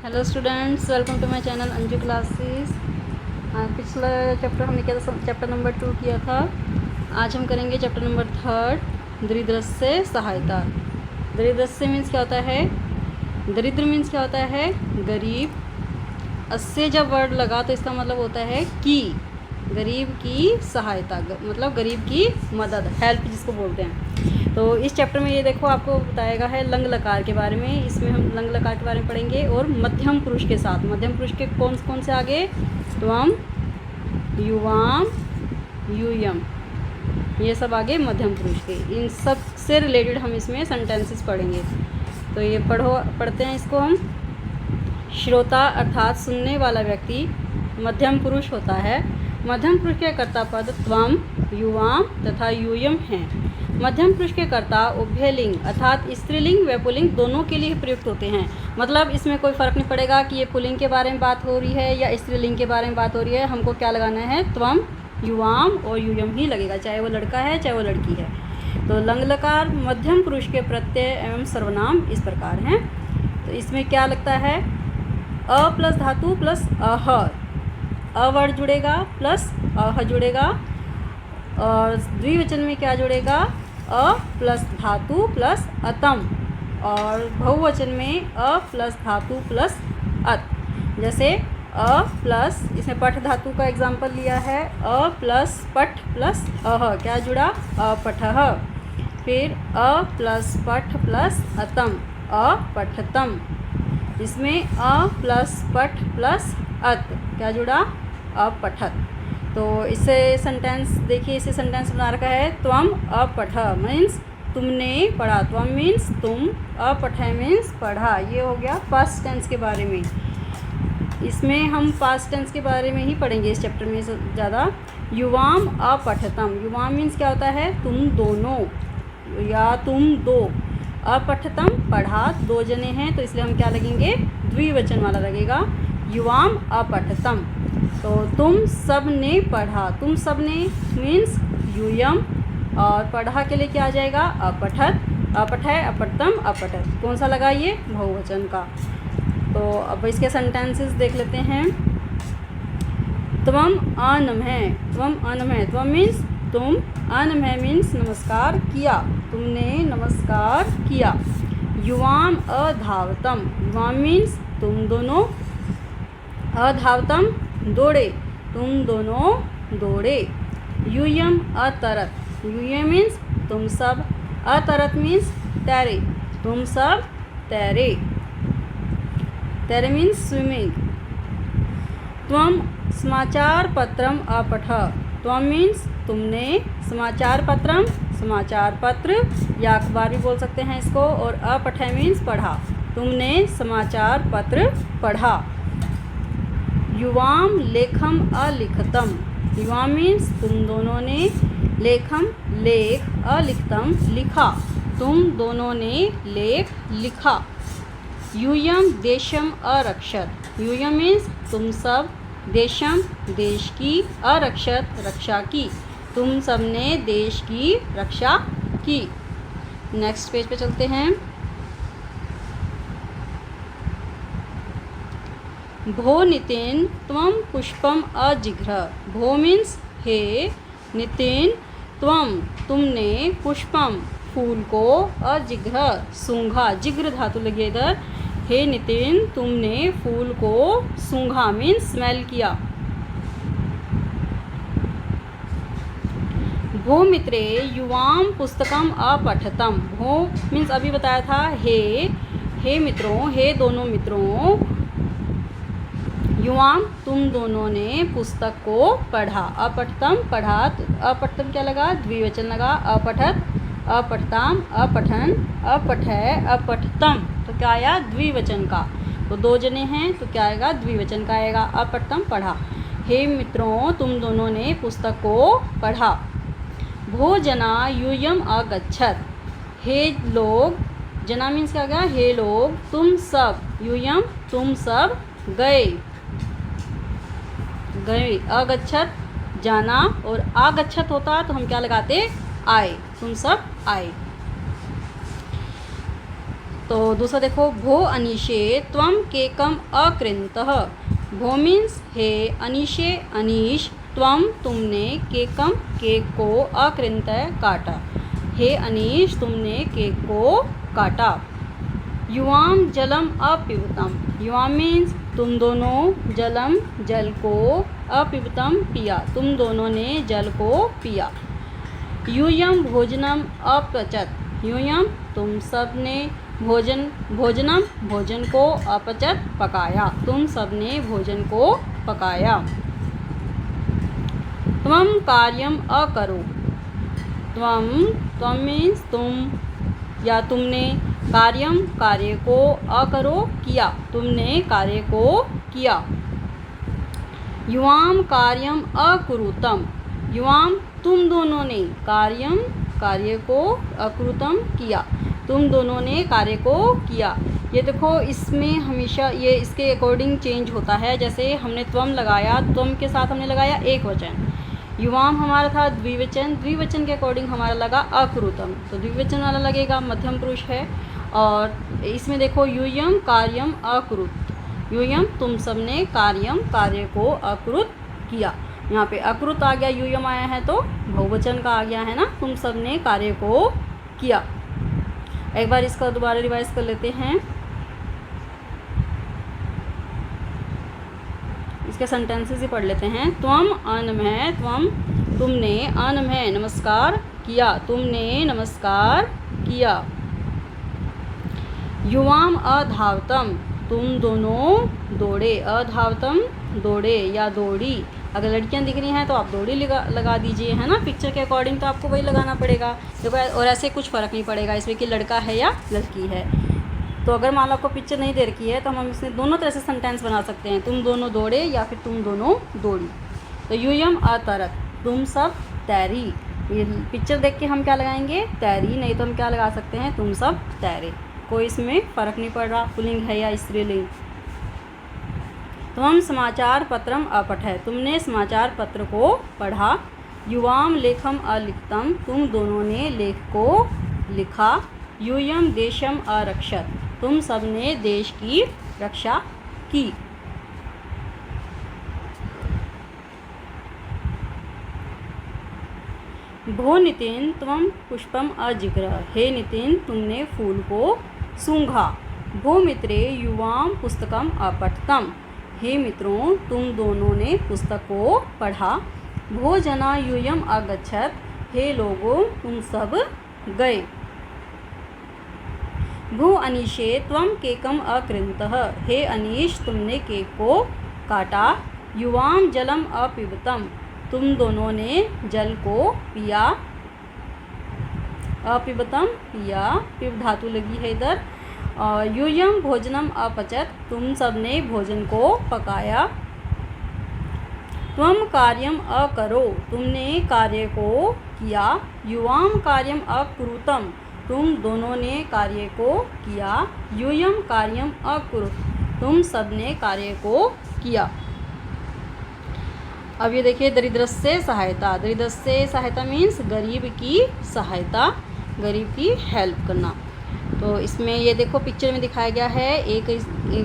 Hello students, welcome to my channel Anju classes. पिछला chapter हमने किया था, चैप्टर नंबर 2 किया था। आज हम करेंगे चैप्टर नंबर 3, दरिद्रस्य सहायता। दरिद्रस्य मीन्स क्या होता है? दरिद्र मीन्स क्या होता है? गरीब। अस्य जब वर्ड लगा तो इसका मतलब होता है कि गरीब की सहायता, मतलब गरीब की मदद, हेल्प जिसको बोलते हैं। तो इस चैप्टर में ये देखो आपको बताएगा है लंग लकार के बारे में। इसमें हम लंग लकार के बारे में पढ़ेंगे और मध्यम पुरुष के साथ। मध्यम पुरुष के कौन कौन से आगे? त्वम, युवाम, यूयम, ये सब आगे मध्यम पुरुष के। इन सब से रिलेटेड हम इसमें सेंटेंसेस पढ़ेंगे। तो ये पढ़ते हैं इसको हम। श्रोता अर्थात सुनने वाला व्यक्ति मध्यम पुरुष होता है। मध्यम पुरुष के कर्ता पद त्वम, युवाम तथा यूयम हैं। मध्यम पुरुष के कर्ता उभयलिंग अर्थात स्त्रीलिंग व पुल्लिंग दोनों के लिए प्रयुक्त होते हैं। मतलब इसमें कोई फ़र्क नहीं पड़ेगा कि ये पुल्लिंग के बारे में बात हो रही है या स्त्रीलिंग के बारे में बात हो रही है। हमको क्या लगाना है? त्वम, युवाम और यूयम ही लगेगा, चाहे वो लड़का है चाहे वो लड़की है। तो लंग लकार मध्यम पुरुष के प्रत्यय एवं सर्वनाम इस प्रकार हैं। तो इसमें क्या लगता है? अ प्लस धातु प्लस अह, अ वर्ड जुड़ेगा प्लस अह जुड़ेगा। और द्विवचन में क्या जुड़ेगा? अ प्लस धातु प्लस अतम। और बहुवचन में अ प्लस धातु प्लस अत। जैसे अ प्लस, इसमें पठ धातु का एग्जाम्पल लिया है। अ प्लस पठ प्लस अह, क्या जुड़ा? अपठः। फिर अ प्लस पठ प्लस अतम, अपठतम। इसमें अ प्लस पठ प्लस अत, क्या जुड़ा? अपठत। तो इससे सेंटेंस देखिए, इसे सेंटेंस बना रखा है त्वम अपठ मीन्स तुमने पढ़ा। त्वम मीन्स तुम, अपठ मीन्स पढ़ा। ये हो गया पास्ट टेंस के बारे में। इसमें हम पास्ट टेंस के बारे में ही पढ़ेंगे इस चैप्टर में ज़्यादा। युवाम अपठतम, युवाम मीन्स क्या होता है? तुम दोनों या तुम दो। अपठतम पढ़ा, दो जने हैं तो इसलिए हम क्या लगेंगे? द्विवचन वाला लगेगा, युवाम अपठतम। तो तुम सब ने पढ़ा, तुम सब ने मीन्स यूयम। और पढ़ा के लिए क्या आ जाएगा? अपठत, अपठय, अपठतम, अपठत। कौन सा लगा? ये बहुवचन का। तो अब इसके सेंटेंसेस देख लेते हैं। त्वम अनमः, त्वम अनमः, त्वम मीन्स तुम, अनमः मीन्स नमस्कार किया, तुमने नमस्कार किया। युवाम अधावतम, युवाम मीन्स तुम दोनों, अधावतम दौड़े, तुम दोनों दौड़े। यूयम अतरत, यूयम मीन्स तुम सब, अतरत मीन्स तैरे, तुम सब तैरे। तैरे मीन्स स्विमिंग। त्वम समाचार पत्रम अपठ, त्वम मीन्स तुमने, समाचार पत्रम समाचार पत्र या अखबार भी बोल सकते हैं इसको। और अपठ मीन्स पढ़ा, तुमने समाचार पत्र पढ़ा। युवाम लेखम अलिखतम, युवाम मीन्स तुम दोनों ने, लेखम लेख, अलिखतम लिखा, तुम दोनों ने लेख लिखा। यूयम देशम अरक्षत, यूयम मीन्स तुम सब, देशम देश की, अरक्षत रक्षा की, तुम सब ने देश की रक्षा की। नेक्स्ट पेज पे चलते हैं। भो नितिन त्वम पुष्पम अजिघ्र, भो मीन्स हे, नितिन त्वम तुमने, पुष्पम फूल को, अजिघ्र सूंघा, जिघ्र धातु लगी इधर। हे नितिन तुमने फूल को सूंघा मीन्स स्मेल किया। भो मित्रे युवाम पुस्तकम अपठतम, भो मीन्स अभी बताया था हे मित्रों, हे दोनों मित्रों। युवाम तुम दोनों ने पुस्तक को पढ़ा। अपठतम पढ़ा, अपठतम क्या लगा? द्विवचन लगा। अपठत, अपठताम, अपठन, अपठय, अपठतम तो क्या आया? द्विवचन का। तो दो जने हैं तो क्या आएगा? द्विवचन का आएगा। अपठतम पढ़ा। हे मित्रों तुम दोनों ने पुस्तक को पढ़ा। भो जना यूयम अगच्छत, हे लोग, जना मीन्स क्या गया? हे लोग, तुम सब, यूयम तुम सब गए, गए। अगच्छत जाना, और आगच्छत होता तो हम क्या लगाते? आए, तुम सब आए। तो तो दूसरा देखो, भो अनीशे त्वम केकम अकृन्तः। भो मीन्स हे, अनीशे अनीश, त्वम तुमने, केकम केक को, अकृन्तः काटा। हे अनीश तुमने केक को काटा। युवाम जलम अपिबतम। युवाम मीन्स तुम दोनों, जलम जल को, अपिबतम पिया, तुम दोनों ने जल को पिया। यूयम भोजनम अपचत। यूयम तुम सब ने, भोजनम भोजन को, अपचत पकाया, तुम सब ने भोजन को पकाया। त्वम कार्यम अकरो। त्वम मीन्स तुम या तुमने, कार्यम कार्य को, अकरो किया, तुमने कार्य को किया। युवाम कार्यम अकुरुतम। युवाम तुम दोनों ने, कार्यम कार्य को, अकुरुतम किया, तुम दोनों ने कार्य को किया। ये देखो, इसमें हमेशा ये इसके अकॉर्डिंग चेंज होता है। जैसे हमने त्वम लगाया, त्वम के साथ हमने लगाया एक वचन। युवाम हमारा था द्विवचन, द्विवचन के अकॉर्डिंग हमारा लगा अकुरुतम, तो द्विवचन वाला लगेगा, मध्यम पुरुष है। और इसमें देखो, यूयम कार्यम अकुरुत। यूयम तुम सब ने, कार्यम कार्य को, अकुरुत किया। यहाँ पे अकुरुत आ गया, यूयम आया है तो बहुवचन का आ गया है ना, तुम सब ने कार्य को किया। एक बार इसका दोबारा रिवाइज कर लेते हैं। इसके सेंटेंसेस ही पढ़ लेते हैं। त्वम अनमय, त्वम तुमने, अनमय नमस्कार किया, तुमने नमस्कार किया। युवाम अधावतम, तुम दोनों दौड़े, अधावतम दौड़े या दौड़ी। अगर लड़कियां दिख रही हैं तो आप दौड़ी लगा दीजिए, है ना, पिक्चर के अकॉर्डिंग तो आपको वही लगाना पड़ेगा। देखो, और ऐसे कुछ फ़र्क नहीं पड़ेगा इसमें कि लड़का है या लड़की है। तो अगर मान लो आपको पिक्चर नहीं दे रखी है तो हम इसमें दोनों तरह से सेंटेंस बना सकते हैं, तुम दोनों दौड़े या फिर तुम दोनों दौड़ी। तो यूयम अतरत, तुम सब तैरी। ये पिक्चर देख के हम क्या लगाएंगे, तैरी, नहीं तो हम क्या लगा सकते हैं, तुम सब तैरे। कोई इसमें फ़र्क नहीं पड़ रहा पुल्लिंग है या स्त्रीलिंग। त्वम समाचार पत्रम अपठय, तुमने समाचार पत्र को पढ़ा। युवाम लेखम अलिखतम, तुम दोनों ने लेख को लिखा। यूयम देशम अरक्षत, तुम सब ने देश की रक्षा की। भो नितिन त्वम पुष्पम अजिग्र। हे नितिन तुमने फूल को सूंघा। भो मित्रे युवाम पुस्तकम अपठतम। हे मित्रों तुम दोनों ने पुस्तक को पढ़ा। भो जना यूयम अगच्छत, हे लोगों तुम सब गए। भो अनीशे त्वम केकम अकृन्तः, हे अनीश तुमने केक को काटा। युवाम जलम अपिबतम, तुम दोनों ने जल को पिया। अपिबतम पिया, पिब धातु लगी है इधर। यूयम भोजनम अपचत, तुम सब ने भोजन को पकाया। त्वम कार्यम अकरो, तुमने कार्य को किया। युवाम कार्यम अकुरुतम, तुम दोनों ने कार्य को किया। यूयम कार्यम अकुरुत, तुम सब ने कार्य को किया। अब ये देखिए, दरिद्रस्य सहायता। दरिद्रस्य सहायता मीन्स गरीब की सहायता, गरीब की हेल्प करना। तो इसमें ये देखो पिक्चर में दिखाया गया है, एक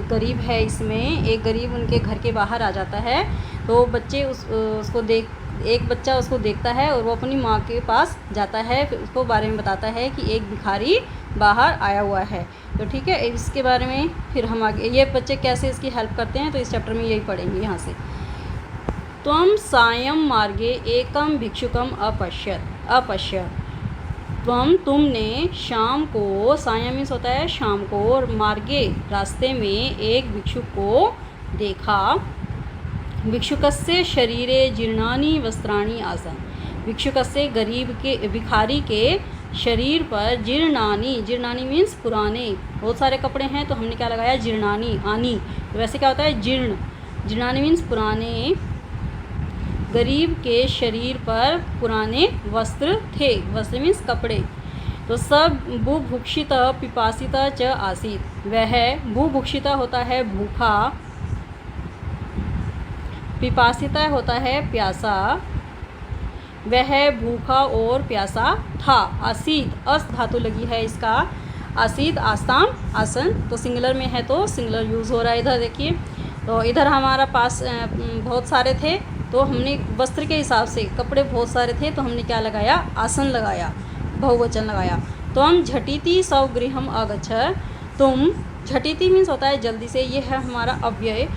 गरीब है, इसमें एक गरीब उनके घर के बाहर आ जाता है। तो बच्चे एक बच्चा उसको देखता है और वो अपनी माँ के पास जाता है, फिर उसको बारे में बताता है कि एक भिखारी बाहर आया हुआ है। तो ठीक है, इसके बारे में फिर हम आगे ये बच्चे कैसे इसकी हेल्प करते हैं तो इस चैप्टर में यही पढ़ेंगे यहाँ से। त्वम सायं मार्गे एकम भिक्षुकम अपश्यत। त्वम तुमने शाम को, सायं मीन्स होता है शाम को, और मार्गे रास्ते में एक भिक्षुक को देखा। भिक्षुकस्य शरीरे जीर्णानि वस्त्राणि आसन। भिक्षुकस्य गरीब के, भिखारी के शरीर पर जीर्णानि मीन्स पुराने, बहुत सारे कपड़े हैं तो हमने क्या लगाया, जीर्णानि, आनी। तो वैसे क्या होता है, जीर्णानि मीन्स पुराने। गरीब के शरीर पर पुराने वस्त्र थे, वस्त्र मीन्स कपड़े। तो सब बुभुक्षित पिपासित च आसीत, वह बुभुक्षिता होता है भूखा, पिपासिता होता है प्यासा, वह भूखा और प्यासा था। आसीत, अस धातु लगी है इसका, आसीत आस्ताम आसन, तो सिंगुलर में है तो सिंगुलर यूज़ हो रहा है। इधर देखिए, तो इधर हमारा पास बहुत सारे थे, तो हमने वस्त्र के हिसाब से, कपड़े बहुत सारे थे तो हमने क्या लगाया, आसन लगाया, बहुवचन लगाया। तो हम झटिति स्वगृहम अगच्छ, तुम, झटिति मीन्स होता है जल्दी से, ये है हमारा अव्यय।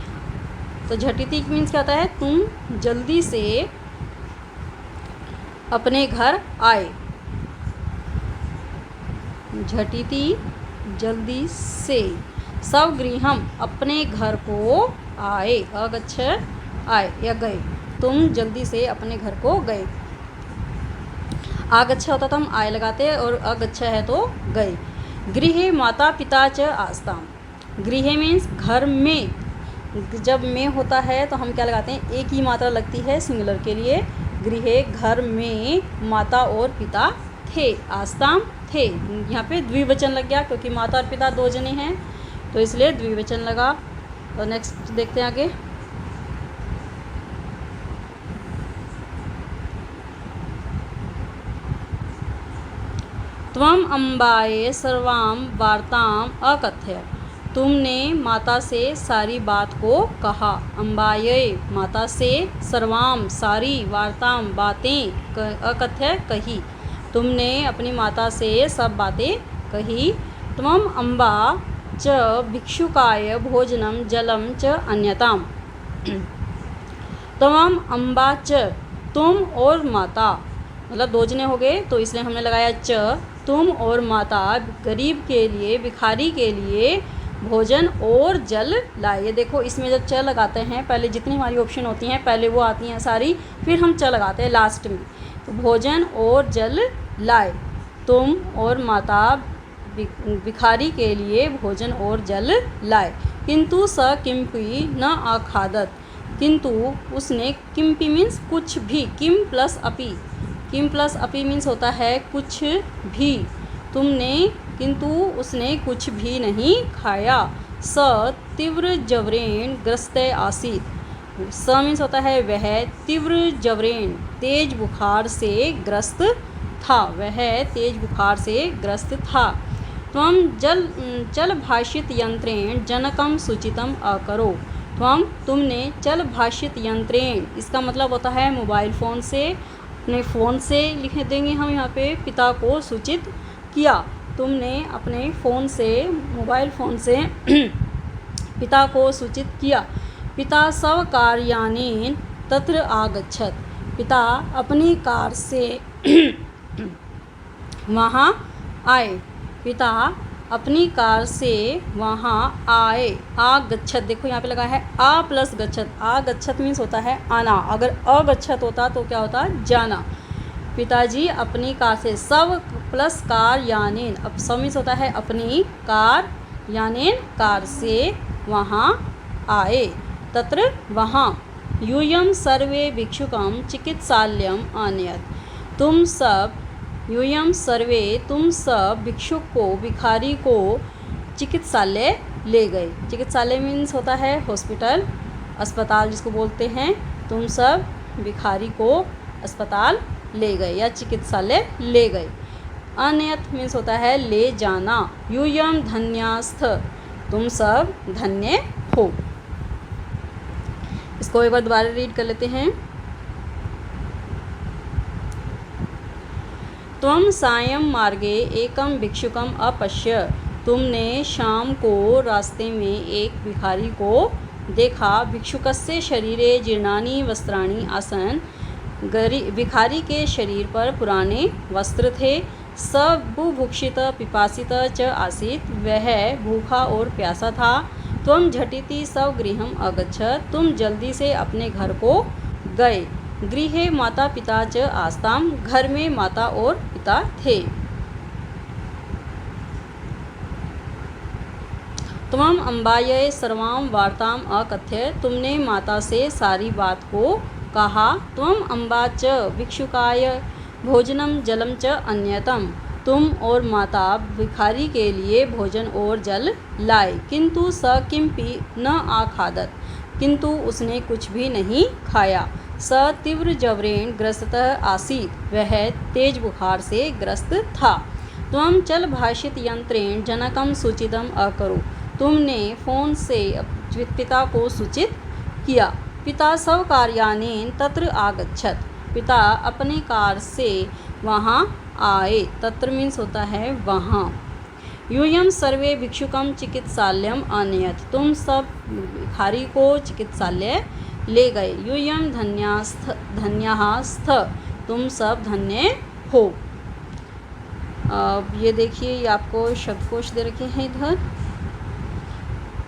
तो झटिति मीन्स क्या होता है, तुम जल्दी से अपने घर आए। झटिति जल्दी से, स्वगृहम अपने घर को आए, अगच्छ आए या गए, तुम जल्दी से अपने घर को गए। आगच्छ होता तो हम आए लगाते और अगच्छ है तो गए। गृहे माता पिता च आस्ताम, गृहे मीन्स घर में, जब में होता है तो हम क्या लगाते हैं, एक ही मात्रा लगती है सिंगुलर के लिए। गृहे घर में माता और पिता थे, आस्ताम थे, यहाँ पे द्विवचन लग गया क्योंकि माता और पिता दो जने हैं तो इसलिए द्विवचन लगा। तो नेक्स्ट देखते हैं आगे। त्वम अम्बाए सर्वाम वार्ताम अकथय, तुमने माता से सारी बात को कहा। अम्बाए माता से, सर्वाम सारी, वार्ताम बातें, अकथय कही, तुमने अपनी माता से सब बातें कही। त्वम अम्बा च भिक्षुकाय भोजनम जलम च अन्यताम, त्वम अम्बा च, तुम और माता, मतलब दो जने हो गए तो इसलिए हमने लगाया च, तुम और माता गरीब के लिए, भिखारी के लिए भोजन और जल लाए। ये देखो इसमें जब च लगाते हैं, पहले जितनी हमारी ऑप्शन होती हैं पहले वो आती हैं सारी, फिर हम च लगाते हैं लास्ट में। तो भोजन और जल लाए, तुम और माता भिखारी के लिए भोजन और जल लाए। किंतु स किम्पि न आखादत, किंतु उसने, किम्पि मीन्स कुछ भी, किम प्लस अपि, किम प्लस अपि मीन्स होता है कुछ भी, तुमने, किंतु उसने कुछ भी नहीं खाया। स तीव्र जवरेण ग्रस्त आसीत, स मीन्स होता है वह, तीव्र जवरेण तेज बुखार से ग्रस्त था, वह तेज बुखार से ग्रस्त था। त्वम चल भाषित यंत्रेण जनकम सूचितम अकरो, त्वम तुमने, चल भाषित यंत्रेण इसका मतलब होता है मोबाइल फ़ोन से, अपने फ़ोन से लिख देंगे हम यहाँ पे, पिता को सूचित किया, तुमने अपने फ़ोन से, मोबाइल फ़ोन से पिता को सूचित किया। पिता स्व कार्यानेन तत्र आगच्छत, पिता अपनी कार से वहाँ आए, पिता अपनी कार से वहाँ आए। आगच्छत, देखो यहाँ पे लगा है आ प्लस गच्छत, आगच्छत मीन्स होता है आना, अगर अगच्छत होता तो क्या होता, जाना। पिताजी अपनी कार से, स्व प्लस कार यानेन, अब स्व मीन्स होता है अपनी कार, यानेन कार से वहाँ आए, तत्र वहाँ। यूयम सर्वे भिक्षुकम चिकित्सालयम आनयत, तुम सब, यूयम सर्वे तुम सब भिक्षुक को, भिखारी को चिकित्सालय ले गए। चिकित्सालय मीन्स होता है हॉस्पिटल, अस्पताल जिसको बोलते हैं। तुम सब भिखारी को अस्पताल ले गए या चिकित्सालय ले गए। अनयत मीन्स होता है ले जाना। यूयम धन्यास्थ, तुम सब धन्य हो। इसको एक बार दोबारा रीड कर लेते हैं। त्वम सायं मार्गे एकम भिक्षुकम अपश्य, तुमने शाम को रास्ते में एक भिखारी को देखा। भिक्षुकस्य शरीरे जीर्णानि वस्त्राणि आसन, भिखारी के शरीर पर पुराने वस्त्र थे। स बुभुक्षित पिपासित च आसीत, वह भूखा और प्यासा था। त्वम झटिति स्वगृहम अगच्छत, तुम जल्दी से अपने घर को गए। गृहे माता पिता च आस्ताम, घर में माता और पिता थे। त्वम अम्बायै सर्वां वार्तां अकथय, तुमने माता से सारी बात को कहा। त्वम अम्बा च भिक्षुकाय भोजनम जलम च अन्यतम, तुम और माता भिखारी के लिए भोजन और जल लाए। किंतु स किम्पि न आखादत, किंतु उसने कुछ भी नहीं खाया। स तीव्र जवरेण ग्रस्त आसीत, वह तेज बुखार से ग्रस्त था। त्वं चल भाषित यंत्रेण जनकं सूचितम् अकरो। तुमने फ़ोन से पिता को सूचित किया। पिता स्वकार्यानेन तत्र आगच्छत। पिता अपने कार से वहाँ आए। तत्र मीन्स होता है वहाँ। यूयं सर्वे भिक्षुकं चिकित्सालयम् आनयत। तुम सब भिखारी को चिकित्सालय ले गए। यूयं धन्याः स्थ। तुम सब धन्य हो। अब ये देखिए, ये आपको शब्दकोश दे रखे हैं इधर।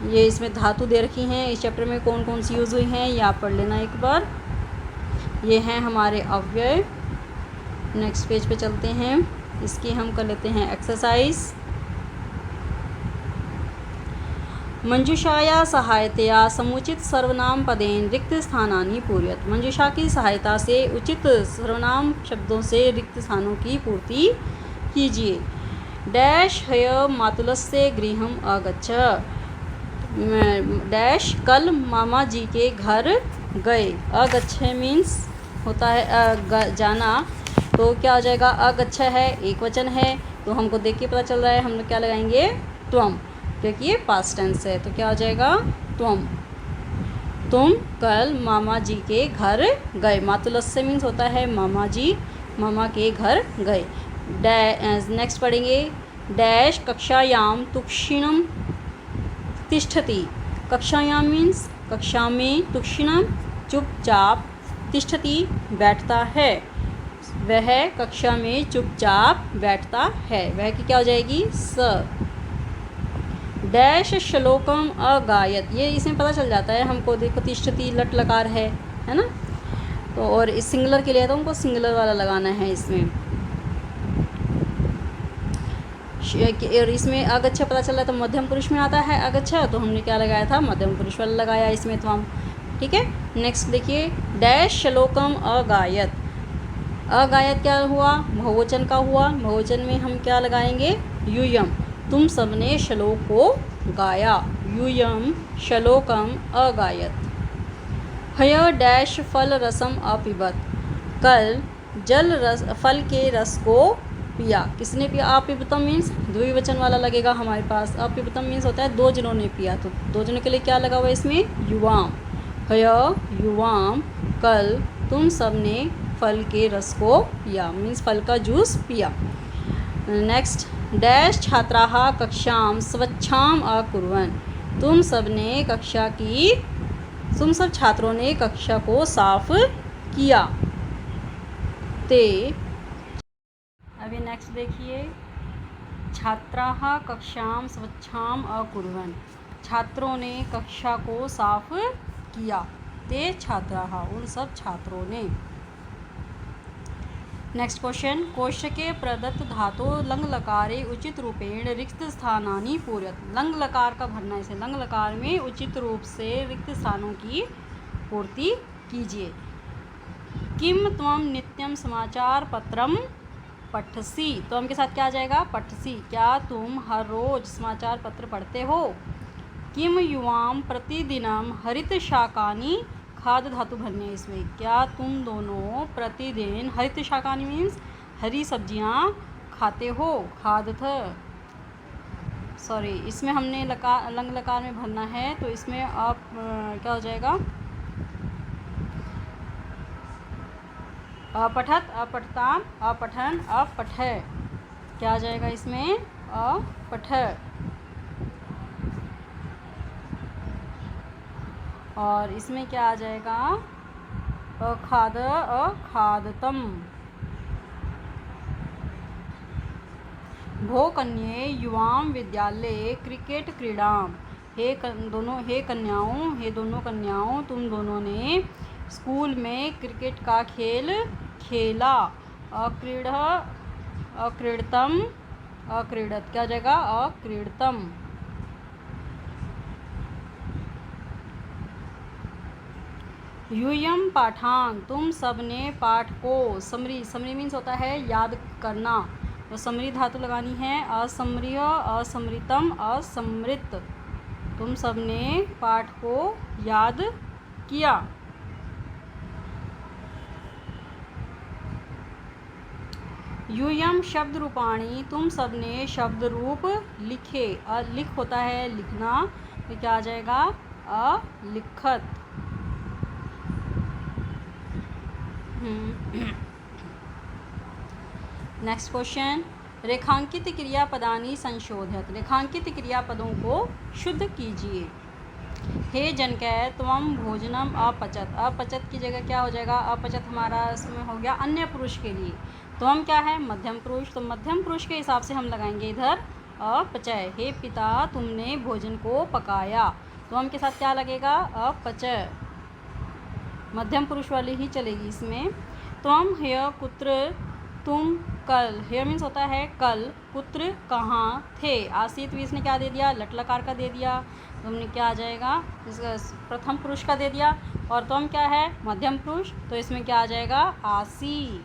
ये इसमें धातु दे रखी हैं। इस चैप्टर में कौन कौन सी यूज़ हुई हैं ये आप पढ़ लेना एक बार। ये हैं हमारे अव्यय। नेक्स्ट पेज पे चलते हैं। इसकी हम कर लेते हैं एक्सरसाइज। मंजूषाया सहायतया समुचित सर्वनाम पदेन रिक्त स्थानानि पूरयत। मंजूषा की सहायता से उचित सर्वनाम शब्दों से रिक्त स्थानों की पूर्ति कीजिए। डैश हय मातुलस्य गृहम् अगच्छ। डैश कल मामा जी के घर गए। अगच्छ मीन्स होता है जाना, तो क्या हो जाएगा? अगच्छ है, एक वचन है, तो हमको देख के पता चल रहा है हम लोग क्या लगाएंगे? त्वम, क्योंकि ये पास्ट टेंस है। तो क्या हो जाएगा? त्वम। तुम कल मामा जी के घर गए। मातुलस्य मीन्स होता है मामा जी, मामा के घर गए। नेक्स्ट पढ़ेंगे। डैश कक्षायाम तुक्षिणम तिष्ठति। कक्षायाम मीन्स कक्षा में, तुक्षिणम चुपचाप, तिष्ठति बैठता है। वह कक्षा में चुपचाप बैठता है। वह की क्या हो जाएगी? स। डैश श्लोकम अगायत। ये इसमें पता चल जाता है हमको। देखो तिष्ठति लट लकार है ना, तो और इस सिंगुलर के लिए तो हमको सिंगुलर वाला लगाना है इसमें। और इसमें अगच्छ पता चल रहा है तो मध्यम पुरुष में आता है अगच्छ, तो हमने क्या लगाया था? मध्यम पुरुष वाला लगाया इसमें तो हम। ठीक है। नेक्स्ट देखिए। डैश श्लोकम अगायत। अगायत क्या हुआ? बहुवचन का हुआ। बहुवचन में हम क्या लगाएंगे? यूयम। तुम सबने श्लोक को गाया। यूयम श्लोकम अगायत। हय डैश फल रसम अपिबत। कल फल के रस को पिया। किसने पिया? अपिबतम मीन्स द्विवचन वाला लगेगा हमारे पास। अपिबतम मीन्स होता है दो जनों ने पिया, तो दो जनों के लिए क्या लगा हुआ है इसमें? युवाम। हय युवाम कल तुम सब ने फल के रस को पिया, मीन्स फल का जूस पिया। नेक्स्ट। डैश छात्राः कक्षां स्वच्छाम अकुर्वन्। तुम सब छात्रों ने कक्षा को साफ किया। ते। अभी नेक्स्ट देखिए। छात्राः कक्षां स्वच्छाम अकुर्वन्। छात्रों ने कक्षा को साफ किया। ते छात्राः उन सब छात्रों ने। Next question. कोष्ठके प्रदत्त धातु लंग लकारे उचित रूपेण रिक्त स्थानानि पूरयत। लंग लकार का भरना है इसे। लंग लकार में उचित रूप से रिक्त स्थानों की पूर्ति कीजिए। किम त्वम नित्यम समाचार पत्रम पठसी। तो हम के साथ क्या आ जाएगा? पठसी। क्या तुम हर रोज समाचार पत्र पढ़ते हो? किम युवाम प्रतिदिनम हरित शाकानि। खाद धातु भरने इसमें। क्या तुम दोनों प्रतिदिन हरित शाकानि मीन्स हरी सब्जियां खाते हो? खाद था, सॉरी, इसमें हमने लंग लकार में भरना है, तो इसमें आप क्या हो जाएगा? अपठत, अपठताम, अपठन, अपठ। क्या आ जाएगा इसमें? अपठ। और इसमें क्या आ जाएगा? अखाद, अखादतम। भो कन्ये युवाम विद्यालय क्रिकेट क्रीडाम। हे दोनों कन्याओं तुम दोनों ने स्कूल में क्रिकेट का खेल खेला। अक्रीडतम, अक्रीडत। क्या जाएगा? अक्रीडतम। यूयम पाठान। तुम सब ने पाठ को। समरी मीन्स होता है याद करना, तो समरी धातु लगानी है। असमरीय, असमृतम, असमृत। तुम सब ने पाठ को याद किया। यूयम शब्द रूपाणी, तुम सबने शब्द रूप लिखे। लिख होता है लिखना, तो क्या आ जाएगा अलिखत। नेक्स्ट क्वेश्चन, रेखांकित क्रियापदानी संशोधित। रेखांकित क्रियापदों को शुद्ध कीजिए। हे जनकय त्वम भोजनम अपचत। अपचत की जगह क्या हो जाएगा, अपचत हमारा इसमें हो गया अन्य पुरुष के लिए। त्वम क्या है, मध्यम पुरुष, तो मध्यम पुरुष के हिसाब से हम लगाएंगे इधर अपचय। हे पिता तुमने भोजन को पकाया, त्वम के साथ क्या लगेगा अपचय, मध्यम पुरुष वाली ही चलेगी इसमें। त्वम ह्य कुत्र, तुम कल, ह्य मीन्स होता है कल, पुत्र कहाँ थे। आसीत भी इसने क्या दे दिया, लट लकार का दे दिया, तुमने क्या आ जाएगा इसका प्रथम पुरुष का दे दिया। और तुम क्या है मध्यम पुरुष, तो इसमें क्या आ जाएगा आसी।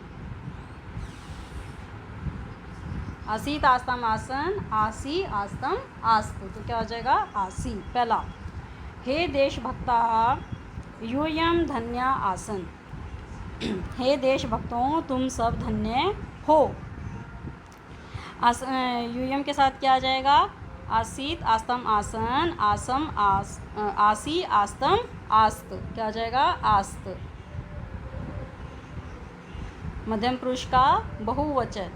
आसीत आस्तम आसन, आसी आस्तम आस्त, तो क्या हो जाएगा आसी पहला। हे देशभक्ता यूयम धन्य आसन। हे देशभक्तों तुम सब धन्य हो। यूयम के साथ क्या आ जाएगा आसीत आस्तम आसन, आसम आसी आस्तम आस्त, क्या आ जाएगा आस्त, मध्यम पुरुष का बहुवचन।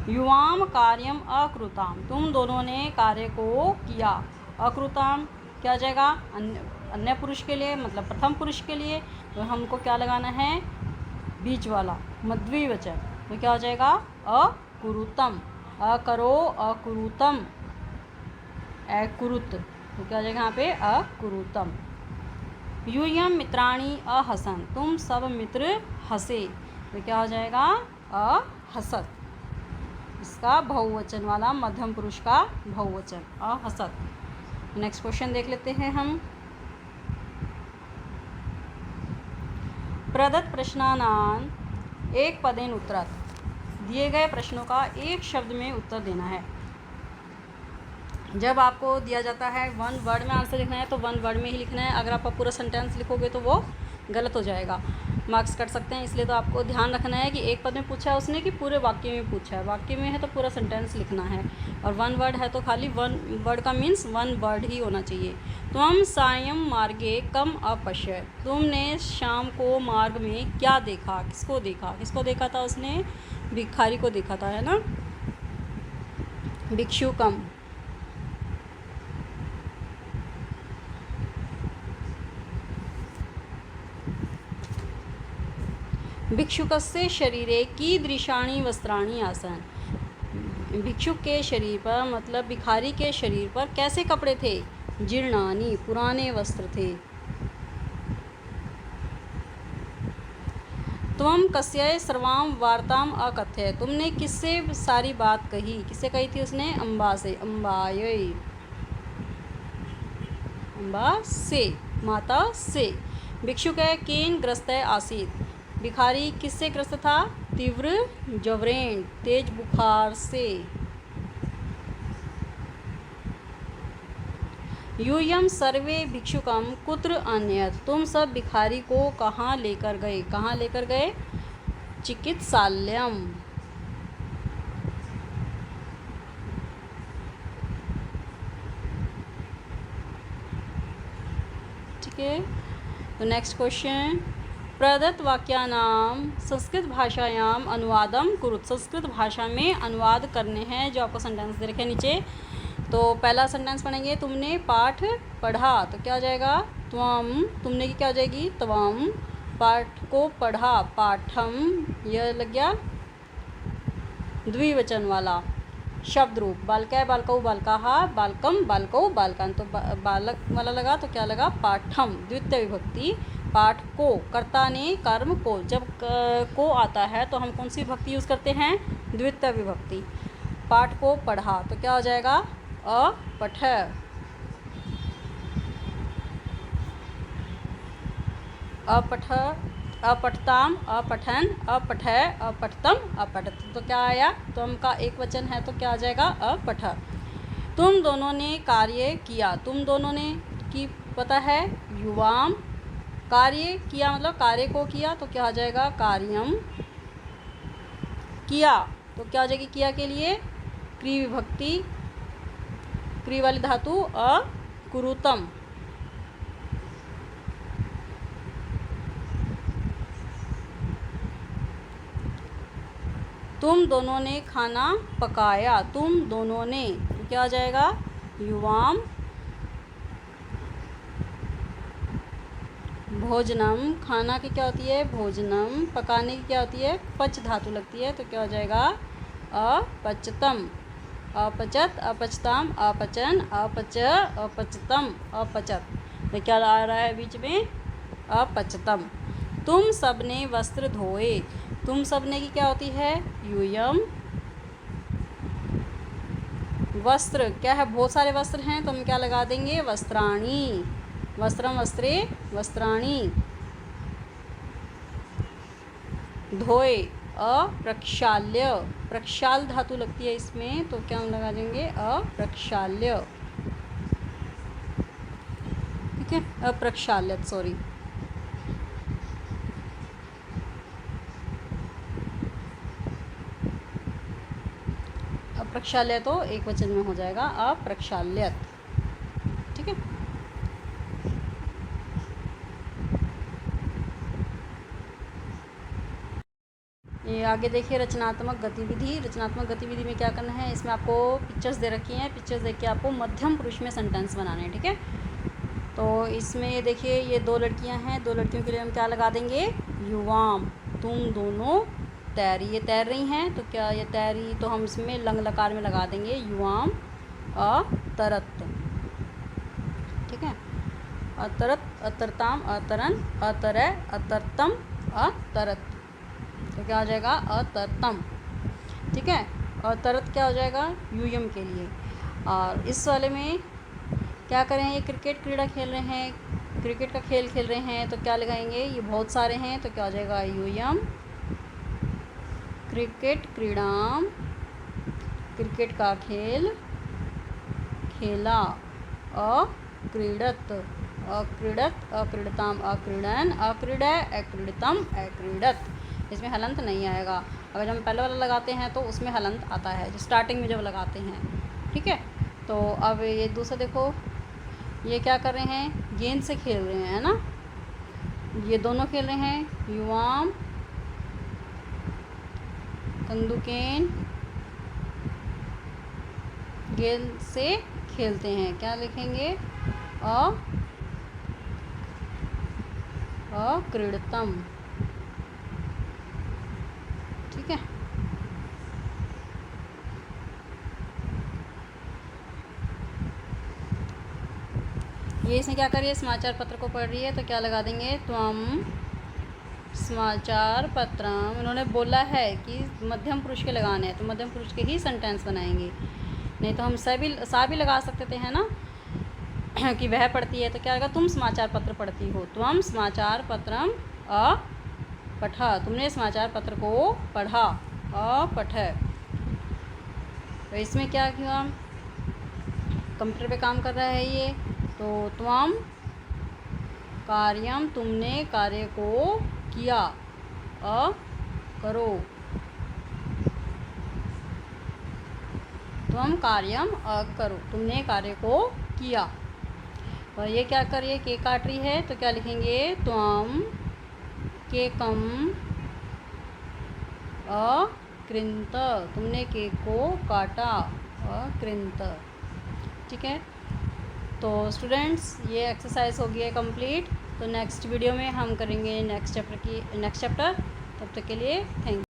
युवाम कार्यम अकृताम, तुम दोनों ने कार्य को किया। अकृताम क्या आ जाएगा अन्य पुरुष के लिए, मतलब प्रथम पुरुष के लिए, तो हमको क्या लगाना है बीच वाला मध्वीवचन, तो क्या हो जाएगा अकुरुतम। अकरो अकुरुतम, अकुरुत, तो क्या हो जाएगा यहाँ पे अकुरुतम। यूयम मित्राणी अहसन, तुम सब मित्र हंसे, तो क्या हो जाएगा अहसत, इसका बहुवचन वाला मध्यम पुरुष का बहुवचन अहसत। नेक्स्ट क्वेश्चन देख लेते हैं हम। प्रदत्त प्रश्नानां एक पदेन उत्तरत्, दिए गए प्रश्नों का एक शब्द में उत्तर देना है। जब आपको दिया जाता है वन वर्ड में आंसर लिखना है तो वन वर्ड में ही लिखना है। अगर आप पूरा सेंटेंस लिखोगे तो वो गलत हो जाएगा, मार्क्स कट सकते हैं। इसलिए तो आपको ध्यान रखना है कि एक पद में पूछा है उसने कि पूरे वाक्य में पूछा है। वाक्य में है तो पूरा सेंटेंस लिखना है, और वन वर्ड है तो खाली वन वर्ड का मीन्स वन वर्ड ही होना चाहिए। त्वम सायं मार्गे कम अपश्य, तुमने शाम को मार्ग में क्या देखा, किसको देखा। किसको देखा था उसने, भिखारी को देखा था, है ना, भिक्षु कम। भिक्षुकस्य शरीरे कीदृशानि वस्त्राणि आसन, भिक्षुक के शरीर पर मतलब भिखारी के शरीर पर कैसे कपड़े थे, जीर्णानि पुराने वस्त्र थे। त्वम कस्य सर्वां वार्ताम अकथय, तुमने किससे सारी बात कही। किससे कही थी उसने, अम्बा से, अम्बायै, अम्बा से, माता से। भिक्षुक केन ग्रस्त आसीत, भिखारी किससे ग्रस्त था, तीव्र जवरेण तेज बुखार से। यूयम सर्वे भिक्षुकम कुत्र अन्यत, तुम सब भिखारी को कहाँ लेकर गए। कहाँ लेकर गए, चिकित्सालयम। ठीक है, तो नेक्स्ट क्वेश्चन, प्रदत्त वाक्यानाम संस्कृत भाषायाम अनुवादम कुरुत, संस्कृत भाषा में अनुवाद करने हैं जो आपको सेंटेंस दे रखे हैं नीचे। तो पहला सेंटेंस पढ़ेंगे, तुमने पाठ पढ़ा, तो क्या हो जाएगा त्वम, तुमने की क्या हो जाएगी त्वम, पाठ को पढ़ा पाठम, यह लग गया द्विवचन वाला शब्द रूप। बालकै बालकौ बालकाः, बालकम बालकौ बालकान्, तो बालक वाला लगा तो क्या लगा पाठम, द्वितीय विभक्ति। पाठ को, कर्ता ने कर्म को, जब को आता है तो हम कौन सी विभक्ति यूज़ करते हैं, द्वितीय विभक्ति। पाठ को पढ़ा तो क्या हो जाएगा अपठ। अपठ, अपठताम, अपठन, अपठय, अपठतम, अपठत, तो क्या आया, तुम का एक वचन है तो क्या आ जाएगा अपठ। तुम दोनों ने कार्य किया, तुम दोनों ने की पता है युवाम, कार्य किया मतलब कार्य को किया तो क्या आ जाएगा कार्यम। किया, तो क्या हो जाएगी किया के लिए? क्री विभक्ति, क्री वाली धातु अकुरुतम। तुम दोनों ने खाना पकाया, तुम दोनों ने, तो क्या हो जाएगा? युवाम भोजनम, खाना की क्या होती है? भोजनम। पकाने की क्या होती है? पच धातु लगती है, तो क्या हो जाएगा? अपचतम। अपचत, अपचताम, अपचन, अपच, अपचतम, अपचत, तो क्या आ रहा है बीच में? अपचतम। तुम सबने वस्त्र धोए, तुम सबने की क्या होती है? यूयम। वस्त्र क्या है? बहुत सारे वस्त्र हैं, तो हम क्या लगा देंगे? वस्त्राणी। वस्त्रम वस्त्रे वस्त्राणी। धोए अप्रक्षाल्य, प्रक्षाल धातु लगती है इसमें, तो क्या हम लगा देंगे? अप्रक्षाल्य। ठीक है, अप्रक्षाल्य, सॉरी। अप्रक्षाल्य तो एक वचन में हो जाएगा, अप्रक्षाल्यत। ठीक है, ये आगे देखिए रचनात्मक गतिविधि। रचनात्मक गतिविधि में क्या करना है? इसमें आपको पिक्चर्स दे रखी हैं, पिक्चर्स देख के आपको मध्यम पुरुष में सेंटेंस बनाने हैं। ठीक है, तो इसमें देखिए ये दो लड़कियां हैं, दो लड़कियों के लिए हम क्या लगा देंगे? युवाम, तुम दोनों तैर, ये तैर रही हैं, तो क्या ये तैरी, तो हम इसमें लंग लकार में लगा देंगे युवाम अतरत। ठीक है, अतरत, अतरताम, अतरन, अतरय, अतरतम, अतरत, तो क्या हो जाएगा? अतरतम। ठीक है, अतरत क्या हो जाएगा? यूयम के लिए। और इस वाले में क्या करें? ये क्रिकेट क्रीड़ा खेल रहे हैं, क्रिकेट का खेल खेल रहे हैं, तो क्या लगाएंगे? ये बहुत सारे हैं, तो क्या हो जाएगा? यूयम क्रिकेट क्रीडाम, क्रिकेट का खेल खेला। अक्रीडत, अक्रीडत, अक्रीडताम, अक्रीडन, अक्रीडय, अक्रीडतम, अक्रीडत, इसमें हलंत नहीं आएगा। अगर जब हम पहले वाला लगाते हैं तो उसमें हलंत आता है, जो स्टार्टिंग में जब लगाते हैं। ठीक है, तो अब ये दूसरा देखो, ये क्या कर रहे हैं? गेंद से खेल रहे हैं, है ना? ये दोनों खेल रहे हैं, युवाम कंदुकेन गेंद से खेलते हैं, क्या लिखेंगे? अक्रीडतम। ठीक है, ये इसने क्या करिए? समाचार पत्र को पढ़ रही है, तो क्या लगा देंगे? त्वम समाचार पत्रम। इन्होंने बोला है कि मध्यम पुरुष के लगाने हैं, तो मध्यम पुरुष के ही सेंटेंस बनाएंगे, नहीं तो हम सा भी लगा सकते थे, है ना? कि वह पढ़ती है, तो क्या होगा? तुम समाचार पत्र पढ़ती हो, त्वम समाचार पत्रम अपठ, तुमने समाचार पत्र को पढ़ा, अपठ। तो इसमें क्या किया? कंप्यूटर पे काम कर रहा है ये, तो त्वम कार्यम, तुमने कार्य को किया, करो, त्वम कार्यम करो, तुमने कार्य को किया। और ये क्या कर रही है? केक काट रही है, तो क्या लिखेंगे? त्वम केकम अकृंत, तुमने केक को काटा, अकृंत। ठीक है, तो स्टूडेंट्स ये एक्सरसाइज हो गई है कंप्लीट। तो नेक्स्ट वीडियो में हम करेंगे नेक्स्ट चैप्टर। तब तक के लिए थैंक यू।